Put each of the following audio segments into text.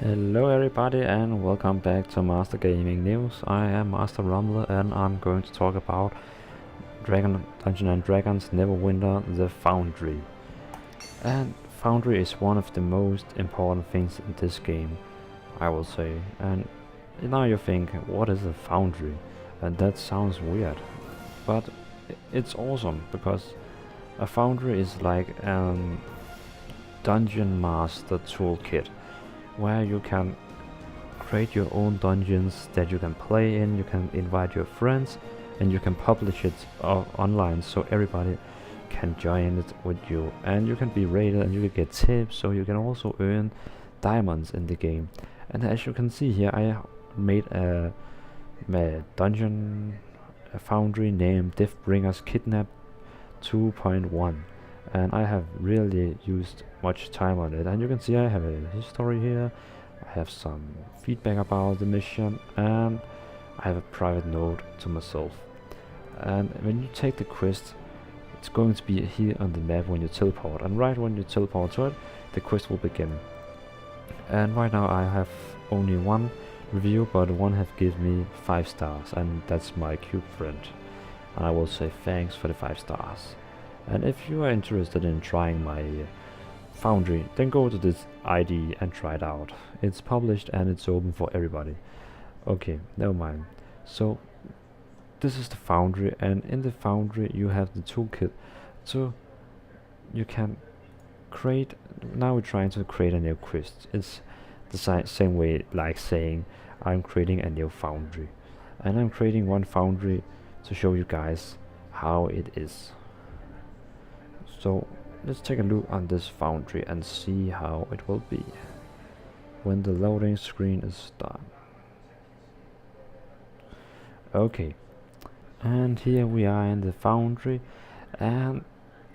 Hello everybody and welcome back to Master Gaming News. I am Master Rumble and I'm going to talk about Dungeons and Dragons Neverwinter, the Foundry. And Foundry is one of the most important things in this game, I will say. And now you think, what is a Foundry? And that sounds weird. But it's awesome because a Foundry is like a dungeon master toolkit, where you can create your own dungeons that you can play in, you can invite your friends, and you can publish it online so everybody can join it with you. And you can be rated and you can get tips, so you can also earn diamonds in the game. And as you can see here, I made a dungeon foundry named Deathbringer's Kidnap 2.1. And I have really used much time on it, and you can see I have a history here, I have some feedback about the mission, and I have a private note to myself. And when you take the quest, it's going to be here on the map when you teleport, and right when you teleport to it, the quest will begin. And right now I have only one review, but one have given me 5 stars, and that's my cube friend, and I will say thanks for the 5 stars. And if you are interested in trying my Foundry, then go to this ID and try it out. It's published and it's open for everybody. Okay, never mind. So this is the Foundry, and in the Foundry you have the toolkit, so you can create. Now we're trying to create a new quest. It's the same way like saying I'm creating a new Foundry, and I'm creating one Foundry to show you guys how it is. So let's take a look on this Foundry and see how it will be when the loading screen is done. Okay, and here we are in the Foundry, and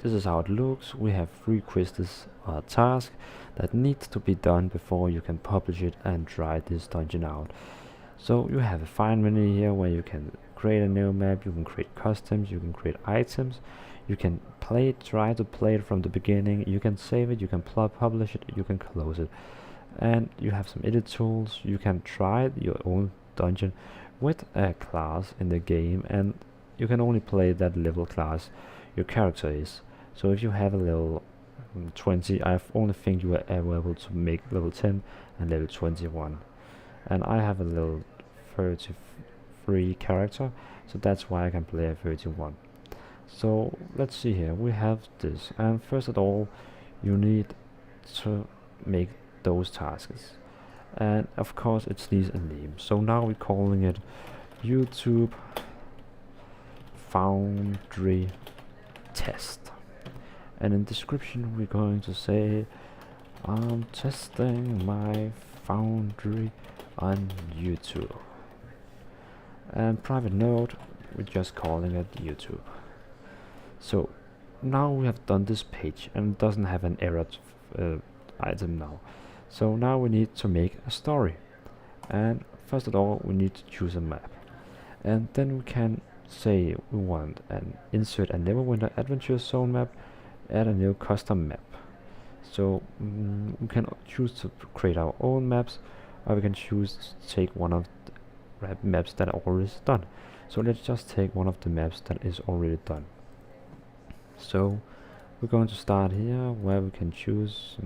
this is how it looks. We have 3 quests or tasks that need to be done before you can publish it and try this dungeon out. So you have a find menu here where you can create a new map, you can create customs, you can create items, you can try to play it from the beginning, you can save it, you can publish it, you can close it. And you have some edit tools, you can try your own dungeon with a class in the game, and you can only play that level class your character is. So if you have a level 20, I only think you are able to make level 10 and level 21. And I have a level 33 character, so that's why I can play a 31. So let's see here, we have this, and first of all you need to make those tasks, and of course it needs a name. So now we're calling it YouTube Foundry Test, and in description we're going to say I'm testing my Foundry on YouTube, and private note, we're just calling it YouTube. So now we have done this page and it doesn't have an error item now. So now we need to make a story, and first of all we need to choose a map, and then we can say we want an insert a Neverwinter adventure zone map, add a new custom map. So we can choose to create our own maps, or we can choose to take one of the maps that are already done. So let's just take one of the maps that is already done. So we're going to start here where we can choose.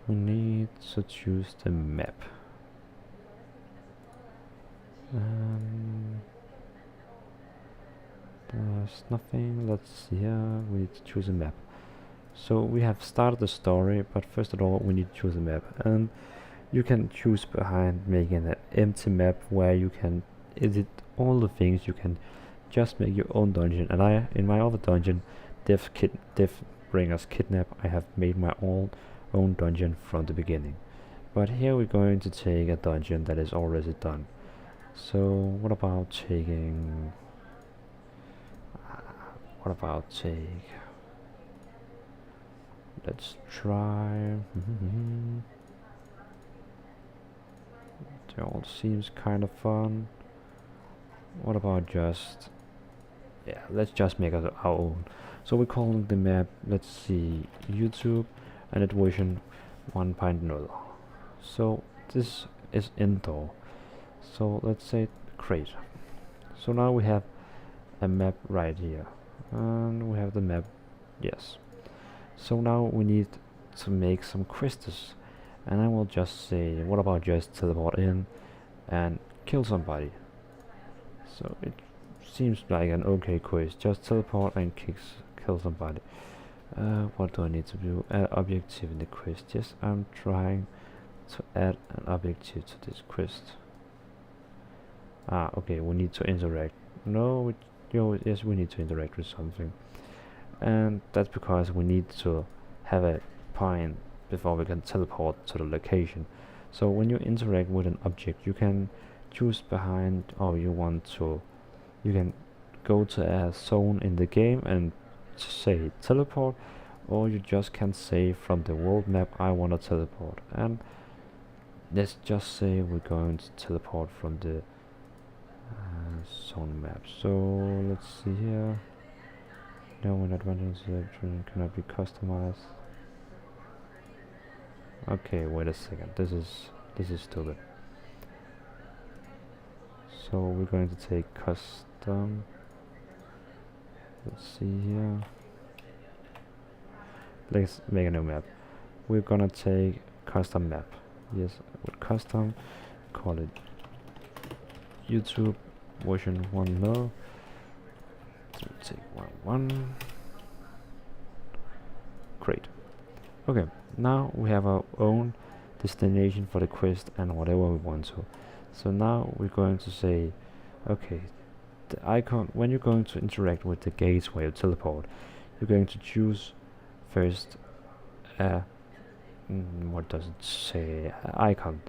We need to choose the map. There's nothing. Let's see here. We need to choose a map. So we have started the story, but first of all we need to choose a map, and you can choose behind making an empty map where you can edit all the things. You can just make your own dungeon, and I, in my other dungeon, Deathbringer's Kidnap, I have made my own dungeon from the beginning. But here we're going to take a dungeon that is already done. So what about taking let's try it all seems kind of fun. What about just let's just make our own. So we're calling the map, let's see, YouTube, and it version 1.0. So this is indoor. So let's say crate. So now we have a map right here, and we have the map. Yes. So now we need to make some quests, and I will just say, what about just teleport in and kill somebody? So it seems like an okay quest. Just teleport and kill somebody. What do I need to do? Add objective in the quest. Yes, I'm trying to add an objective to this quest. Okay, we need to interact. No, yes, we need to interact with something. And that's because we need to have a point before we can teleport to the location. So when you interact with an object, you can choose behind, or you can go to a zone in the game and say teleport, or you just can say from the world map, I want to teleport. And let's just say we're going to teleport from the zone map. So let's see here. No, when advanced selection cannot be customized. Okay, wait a second. This is stupid. So we're going to take custom. Let's see here. Let's make a new map. We're gonna take custom map. Yes, with custom, call it YouTube version 1 no. So take 1. Great. Okay, now we have our own destination for the quest and whatever we want to. So now we're going to say, okay, the icon, when you're going to interact with the gates where you teleport, you're going to choose first what does it say, icon.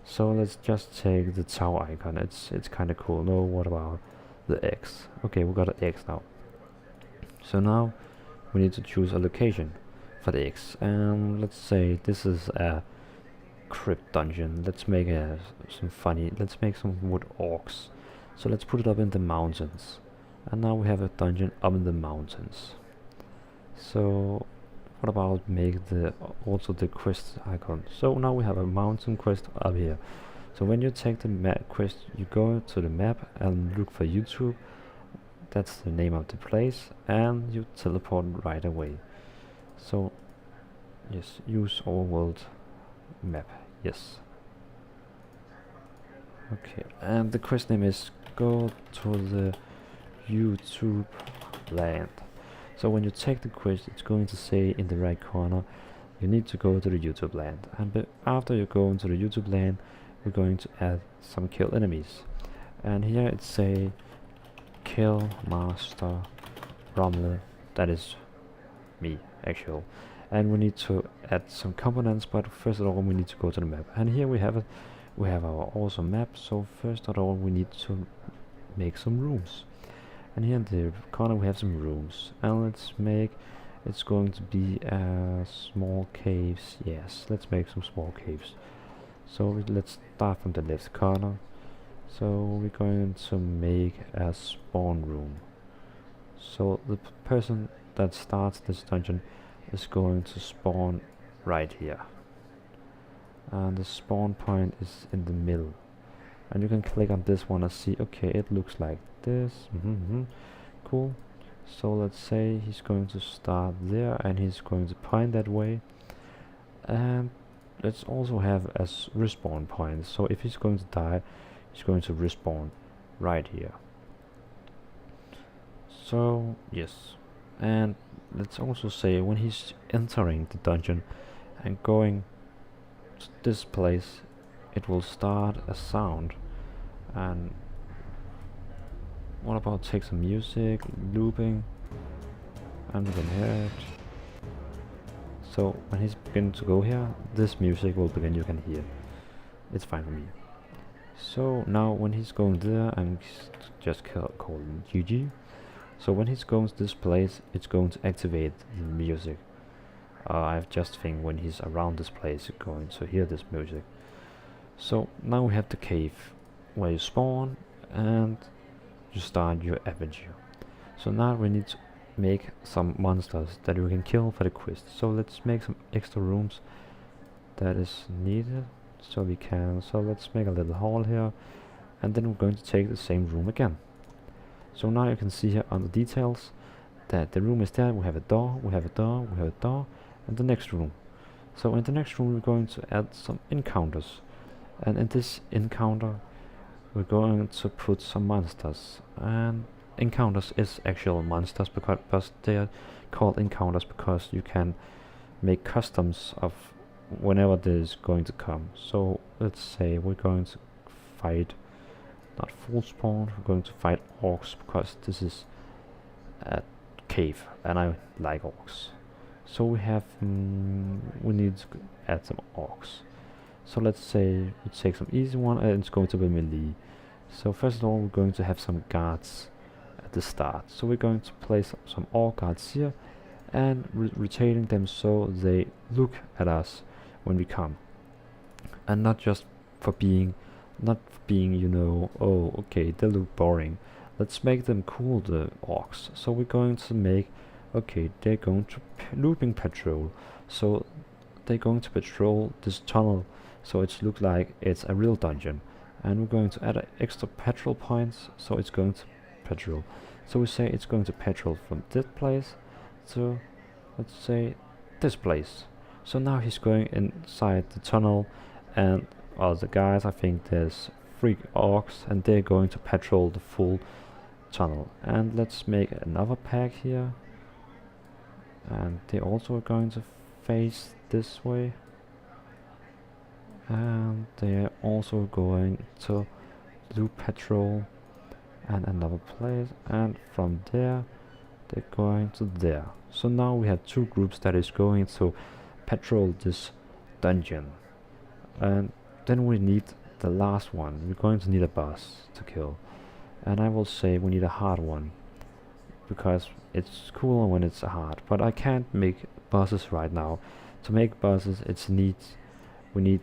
So let's just take the tower icon. It's kind of cool. No, what about the X? Okay, we got an X now. So now we need to choose a location for the X, and let's say this is a crypt dungeon. Let's make let's make some wood orcs. So let's put it up in the mountains, and now we have a dungeon up in the mountains. So what about make also the quest icon? So now we have a mountain quest up here. So when you take the map quest, you go to the map and look for YouTube. That's the name of the place, and you teleport right away. So yes, use our world map. Yes. Okay, and the quest name is go to the YouTube land. So when you take the quest, it's going to say in the right corner, you need to go to the YouTube land. And after you go into the YouTube land, we're going to add some kill enemies. And here it say kill Master Romler. That is me, actual. And we need to add some components, but first of all we need to go to the map. And here we have our awesome map. So first of all we need to make some rooms. And here in the corner we have some rooms, and let's make, it's going to be small caves. Yes, let's make some small caves. So let's start from the left corner. So we're going to make a spawn room. So the person that starts this dungeon is going to spawn right here, and the spawn point is in the middle. And you can click on this one and see, okay, it looks like this. Cool. So let's say he's going to start there and he's going to point that way. And let's also have a respawn point. So if he's going to die, he's going to respawn right here. So yes, and let's also say when he's entering the dungeon and going to this place, it will start a sound. And what about take some music, looping, and we can hear it. So when he's beginning to go here, this music will begin, you can hear. It's fine for me. So now when he's going there, I'm just call him GG. So when he's going to this place, it's going to activate the music. I've just think when he's around this place, you're going to hear this music. So now we have the cave where you spawn and you start your adventure. So now we need to make some monsters that we can kill for the quest. So let's make some extra rooms that is needed. so we can. So let's make a little hall here, and then we're going to take the same room again. So now you can see here on the details that the room is there. We have a door, we have a door, we have a door, and the next room. So in the next room we're going to add some encounters, and in this encounter we're going to put some monsters. And encounters is actual monsters because they are called encounters because you can make customs of whenever this is going to come. So let's say we're going to fight not full spawn, we're going to fight orcs because this is a cave and I like orcs. So we have we need to add some orcs. So let's say we take some easy one and it's going to be melee. So first of all we're going to have some guards at the start. So we're going to place some orc guards here and rotating them so they look at us when we come, and not just for being you know, oh okay, they look boring, let's make them cool, the orcs. So we're going to make, okay, they're going to looping patrol, so they're going to patrol this tunnel so it looks like it's a real dungeon, and we're going to add extra patrol points so it's going to patrol. So we say it's going to patrol from this place to, let's say, this place. So now he's going inside the tunnel, and all the guys, I think there's 3 orcs, and they're going to patrol the full tunnel. And let's make another pack here, and they also are going to face this way, and they're also going to do patrol and another place, and from there they're going to there. So now we have 2 groups that is going to patrol this dungeon, and then we need the last one. We're going to need a boss to kill, and I will say we need a hard one because it's cooler when it's hard, but I can't make bosses right now. To make bosses we need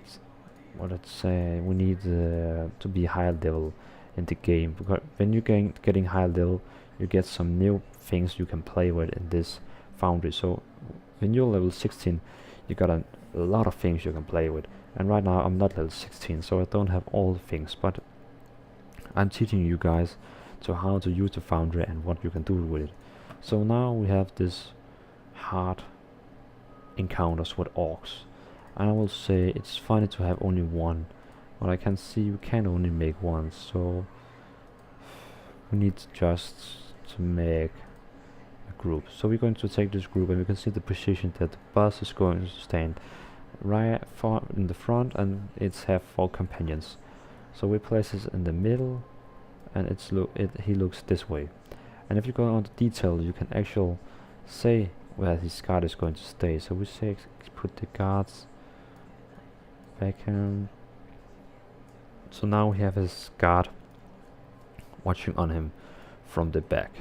what let's say we need to be higher level in the game, because when you're getting higher level you get some new things you can play with in this Foundry. So when you're level 16 you got a lot of things you can play with, and right now I'm not level 16 so I don't have all the things, but I'm teaching you guys to how to use the Foundry and what you can do with it. So now we have this hard encounters with orcs, and I will say it's funny to have only one, but I can see you can only make one, so we need just to make a group. So we're going to take this group, and we can see the position that the boss is going to stand right far in the front, and it's have 4 companions. So we place this in the middle, and he looks this way. And if you go on the detail you can actually say where his guard is going to stay. So we say put the guards back in. So now we have his guard watching on him from the back.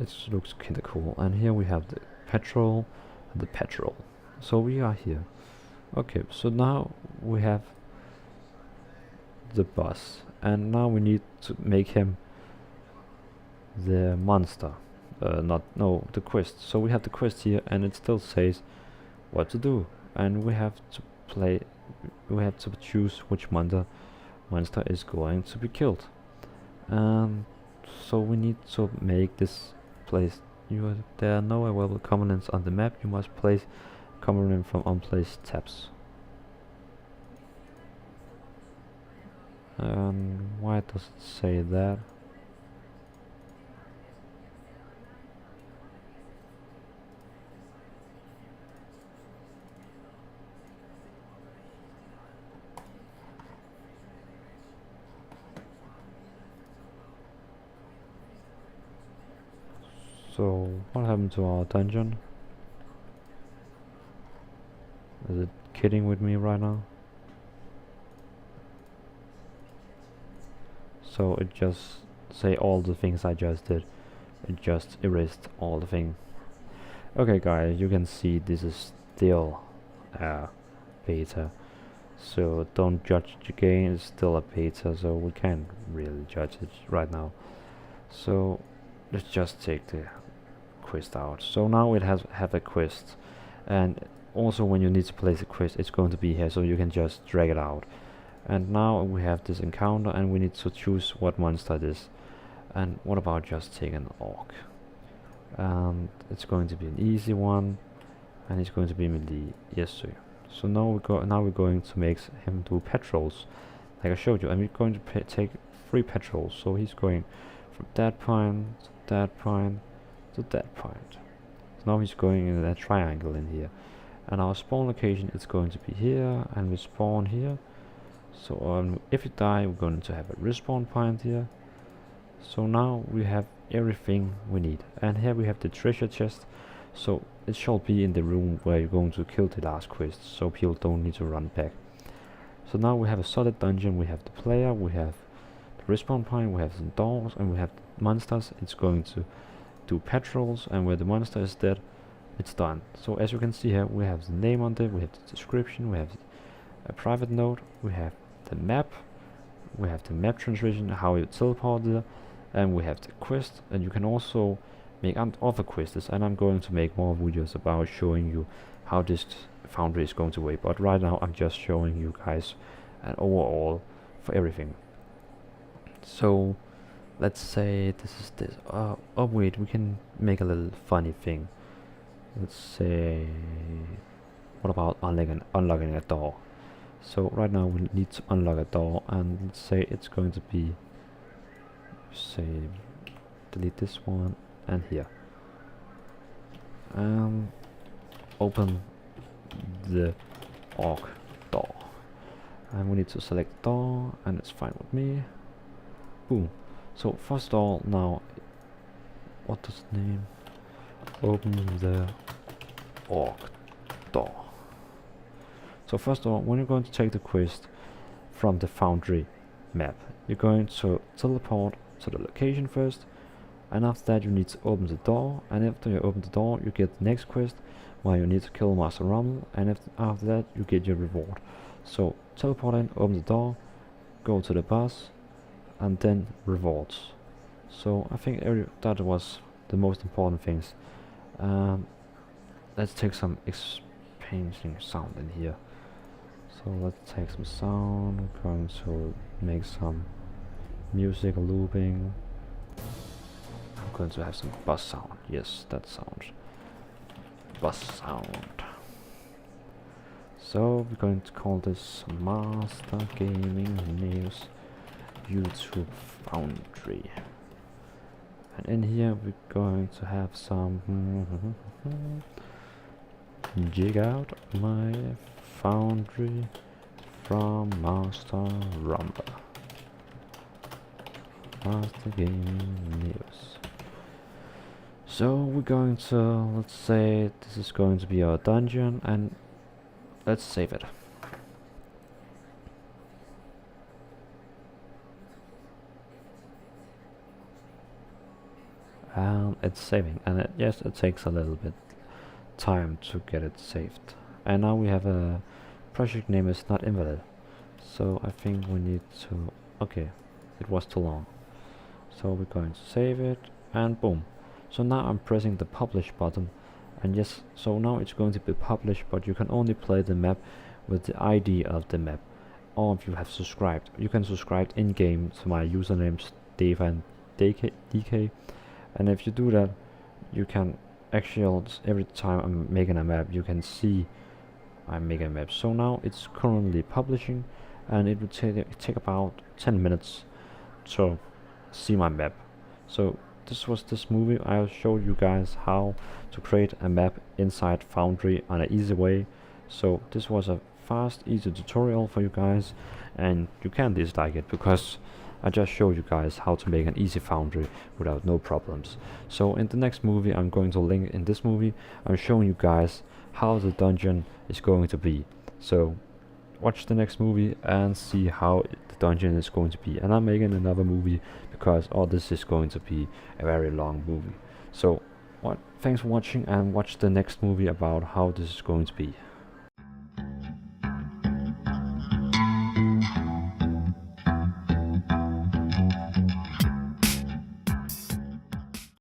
It looks kinda cool. And here we have the patrol and the patrol. So we are here. Okay, so now we have the boss, and now we need to make him the monster. The quest. So we have the quest here, and it still says what to do, and we have to choose which monster is going to be killed. So we need to make this place. There are no available components on the map. You must place component from unplaced tabs. Why does it say that? So what happened to our dungeon? Is it kidding with me right now? So it just say all the things I just did. It just erased all the things. Okay guys, you can see this is still a beta. So don't judge the game, it's still a beta, so we can't really judge it right now. So let's just take the quest out. So now it have a quest, and also when you need to place a quest, it's going to be here, so you can just drag it out. And now we have this encounter, and we need to choose what monster it is. And what about just taking an orc? And it's going to be an easy one, and it's going to be melee. Yes sir. So now we're going to make him do patrols, like I showed you, and we're going to take 3 patrols. So he's going from that point to that point to that point. So now he's going in that triangle in here, and our spawn location is going to be here, and we spawn here. So if you die, we're going to have a respawn point here. So now we have everything we need, and here we have the treasure chest. So it shall be in the room where you're going to kill the last quest, so people don't need to run back. So now we have a solid dungeon. We have the player, we have the respawn point, we have some doors, and we have monsters. It's going to do patrols, and where the monster is dead, it's done. So as you can see here, we have the name on it, we have the description, we have a private note, we have the map, we have the map translation, how you teleport there, and we have the quest. And you can also make other quests, and I'm going to make more videos about showing you how this Foundry is going to work, but right now I'm just showing you guys an overall for everything. So let's say this is this. Oh wait, we can make a little funny thing. Let's say, what about unlocking a door? So right now we need to unlock a door, and let's say it's going to be, say, delete this one and here, open the orc door, and we need to select door, and it's fine with me. Boom. So first of all, now what does the name? Open the orc door. So first of all, when you're going to take the quest from the Foundry map, you're going to teleport to the location first, and after that you need to open the door, and after you open the door you get the next quest where you need to kill Master Rommel, and after that you get your reward. So teleport in, open the door, go to the boss, and then rewards. So I think that was the most important things. Let's take some expansion sound in here. So let's take some sound. I'm going to make some music looping. I'm going to have some bass sound. Yes, that sound. Bass sound. So we're going to call this Master Gaming News YouTube Foundry. And in here we're going to have some jig out my Foundry from Master Rumba. Master Gaming News. So we're going to, let's say this is going to be our dungeon, and let's save it. And it's saving, and yes, it takes a little bit time to get it saved. And now we have a project name is not invalid, so I think we need to, okay, it was too long. So we're going to save it, and boom. So now I'm pressing the publish button, and yes, so now it's going to be published, but you can only play the map with the ID of the map, or if you have subscribed, you can subscribe in game to my usernames Stefan DK. And if you do that, you can actually, every time I'm making a map, you can see I'm making a map. So now it's currently publishing, and it will take about 10 minutes to see my map. So this was this movie. I'll show you guys how to create a map inside Foundry on an easy way. So this was a fast, easy tutorial for you guys, and you can dislike it because I just showed you guys how to make an easy Foundry without no problems. So in the next movie, I'm going to link in this movie, I'm showing you guys how the dungeon is going to be. So watch the next movie and see how the dungeon is going to be. And I'm making another movie because this is going to be a very long movie. So thanks for watching, and watch the next movie about how this is going to be.